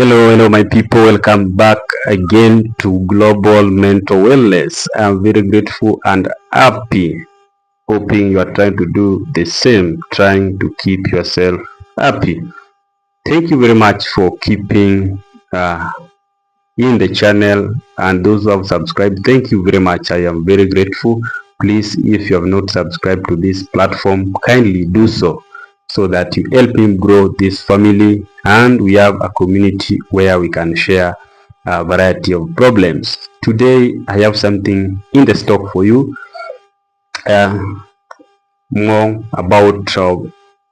Hello, my people. Welcome back again to Global Mental Wellness. I'm very grateful and happy. Hoping you are trying to do the same, trying to keep yourself happy. Thank you very much for keeping in the channel, and those who have subscribed. Thank you very much. I am very grateful. Please, if you have not subscribed to this platform, kindly do so that you help him grow this family, and we have a community where we can share a variety of problems. Today I have something in the stock for you, uh, more about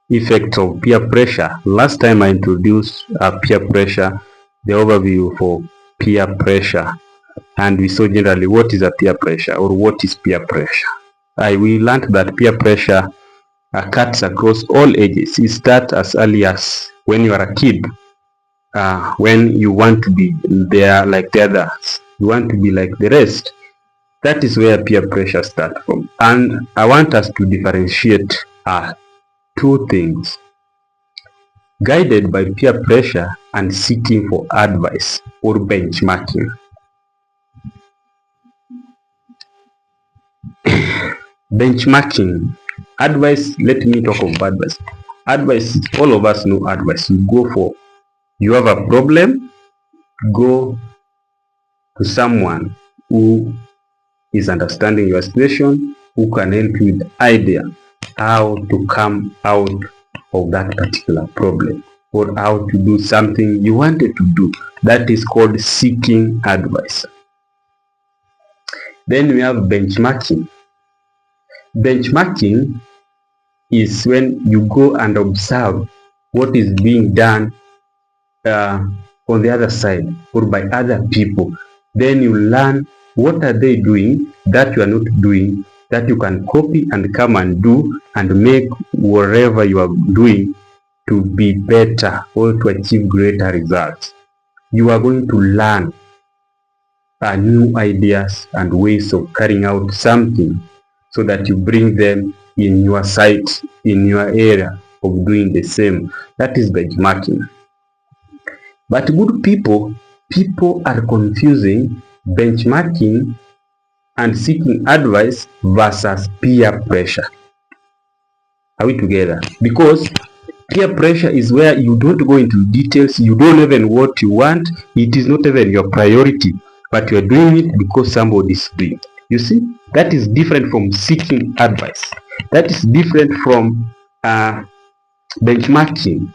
effects of peer pressure. Last time I introduced peer pressure, the overview for peer pressure, and we saw generally what is a peer pressure or what is peer pressure. We learned that peer pressure cuts across all ages. It starts as early as when you are a kid, when you want to be there like the others, you want to be like the rest. That is where peer pressure starts from. And I want us to differentiate two things: guided by peer pressure and seeking for advice or benchmarking. Benchmarking. Advice, let me talk of advice. Advice, all of us know advice. You go for, you have a problem, go to someone who is understanding your situation, who can help you with the idea how to come out of that particular problem or how to do something you wanted to do. That is called seeking advice. Then we have benchmarking. Benchmarking is when you go and observe what is being done uh, on the other side or by other people. Then you learn what are they doing that you are not doing, that you can copy and come and do and make whatever you are doing to be better or to achieve greater results. You are going to learn new ideas and ways of carrying out something so that you bring them in your site, in your area of doing the same. That is benchmarking. But good people are confusing benchmarking and seeking advice versus peer pressure. Are we together? Because peer pressure is where you don't go into details, you don't even what you want, it is not even your priority, but you're doing it because somebody is doing. You see, that is different from seeking advice. That is different from benchmarking.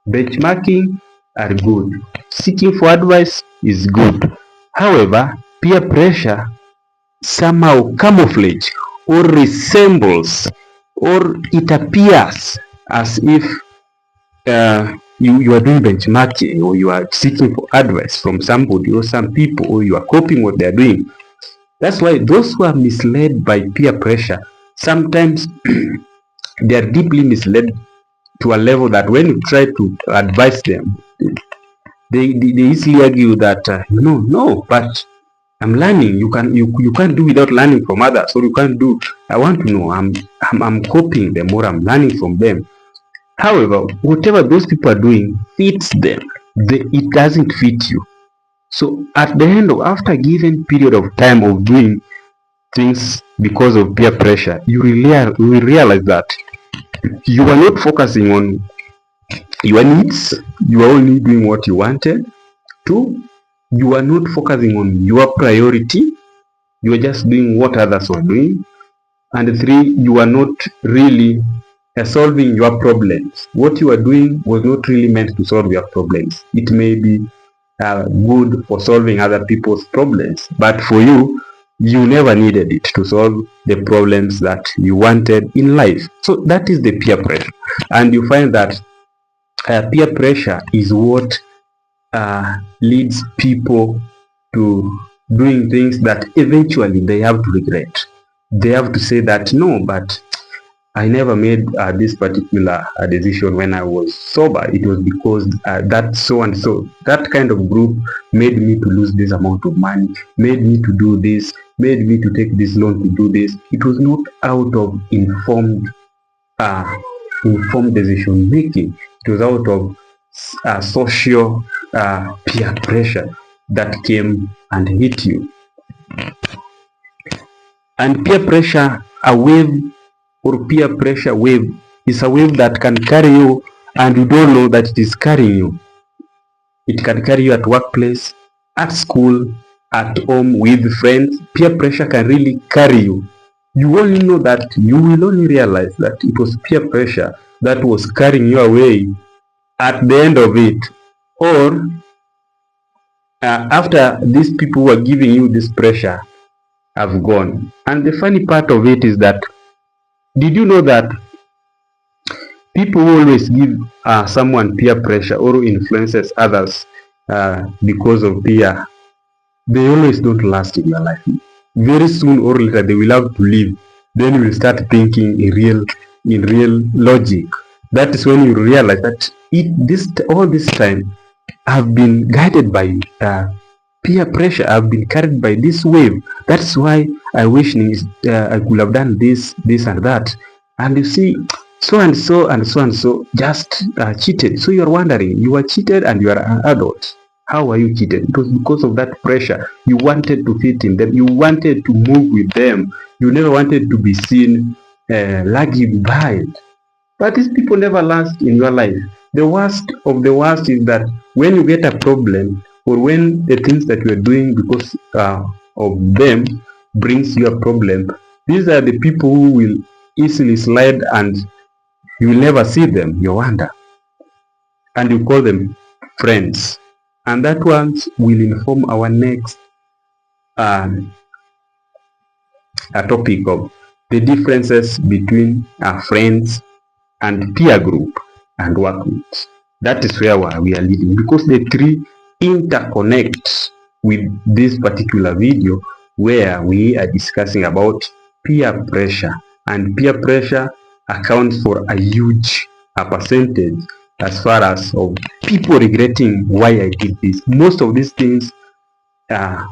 Benchmarking are good. Seeking for advice is good. However, peer pressure somehow camouflage or resembles or it appears as if you are doing benchmarking or you are seeking for advice from somebody or some people or you are copying what they are doing. That's why those who are misled by peer pressure, sometimes they are deeply misled to a level that when you try to advise them, they easily argue that no, but I'm learning. You can't do without learning from others, or you can't do. I want to know. I'm copying them or I'm learning from them. However, whatever those people are doing fits them. It doesn't fit you. So at the end of after a given period of time of doing things because of peer pressure, you will realize that you are not focusing on your needs. You are only doing what you wanted. Two, you are not focusing on your priority. You are just doing what others are doing. And three, you are not really solving your problems. What you are doing was not really meant to solve your problems. It may be good for solving other people's problems, but for you, you never needed it to solve the problems that you wanted in life. So that is the peer pressure. And you find that peer pressure is what leads people to doing things that eventually they have to regret. They have to say that no, but I never made this particular decision when I was sober. It was because that so and so, that kind of group made me to lose this amount of money, made me to do this, made me to take this loan to do this. It was not out of uh, informed decision making. It was out of social peer pressure that came and hit you. And peer pressure, a wave or peer pressure wave, is a wave that can carry you and you don't know that it is carrying you. It can carry you at workplace, at school, at home, with friends. Peer pressure can really carry you. You only know that, you will only realize that it was peer pressure that was carrying you away at the end of it. Or after these people who are giving you this pressure have gone. And the funny part of it is that, did you know that people who always give someone peer pressure or influences others because of peer, they always don't last in your life. Very soon or later they will have to leave. Then you will start thinking in real logic. That is when you realize that all this time I've been guided by peer pressure. I've been carried by this wave. That's why I wish I could have done this and that. And you see, so and so and so and so just cheated. So you're wondering, you were cheated and you are an adult. How are you cheated? It was because of that pressure. You wanted to fit in them. You wanted to move with them. You never wanted to be seen lagging behind. But these people never last in your life. The worst of the worst is that when you get a problem, or when the things that you are doing because of them brings you a problem, these are the people who will easily slide and you will never see them. You wonder. And you call them friends. And that ones will inform our next um, topic of the differences between friends and peer group and workmates. That is where we are leading, because the three interconnect with this particular video where we are discussing about peer pressure. And peer pressure accounts for a huge percentage as far as of people regretting why I did this. Most of these things uh,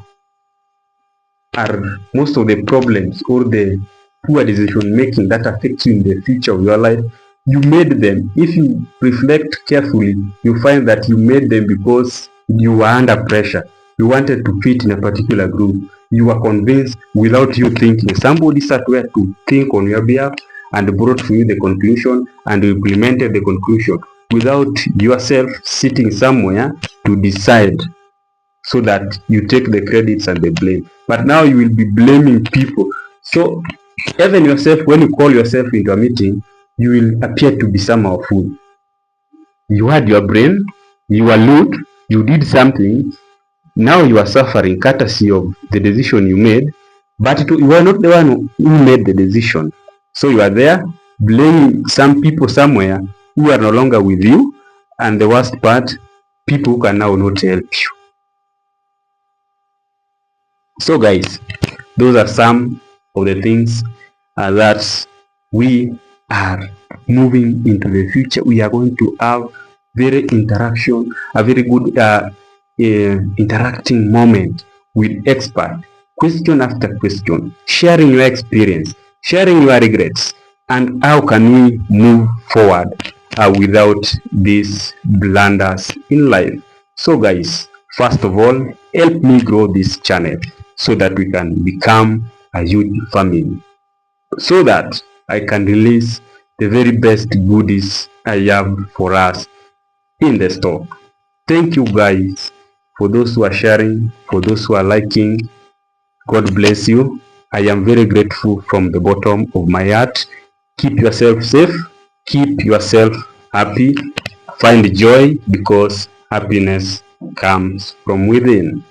are most of the problems or the poor decision making that affects you in the future of your life. You made them. If you reflect carefully, you find that you made them because you were under pressure. You wanted to fit in a particular group. You were convinced without you thinking. Somebody sat there to think on your behalf and brought to you the conclusion, and you implemented the conclusion without yourself sitting somewhere to decide, so that you take the credits and the blame. But now you will be blaming people. So even yourself, when you call yourself into a meeting, you will appear to be somehow fool. You had your brain, you were lewd, you did something, now you are suffering courtesy of the decision you made, but you are not the one who made the decision. So you are there blaming some people somewhere who are no longer with you, and the worst part, people who can now not help you. So guys, those are some of the things that we are moving into the future. We are going to have a very good interacting moment with expert, question after question, sharing your experience, sharing your regrets, and how can we move forward without these blunders in life. So guys, first of all, help me grow this channel so that we can become a huge family, so that I can release the very best goodies I have for us in the store. Thank you guys for those who are sharing, for those who are liking. God bless you. I am very grateful from the bottom of my heart. Keep yourself safe. Keep yourself happy. Find joy, because happiness comes from within.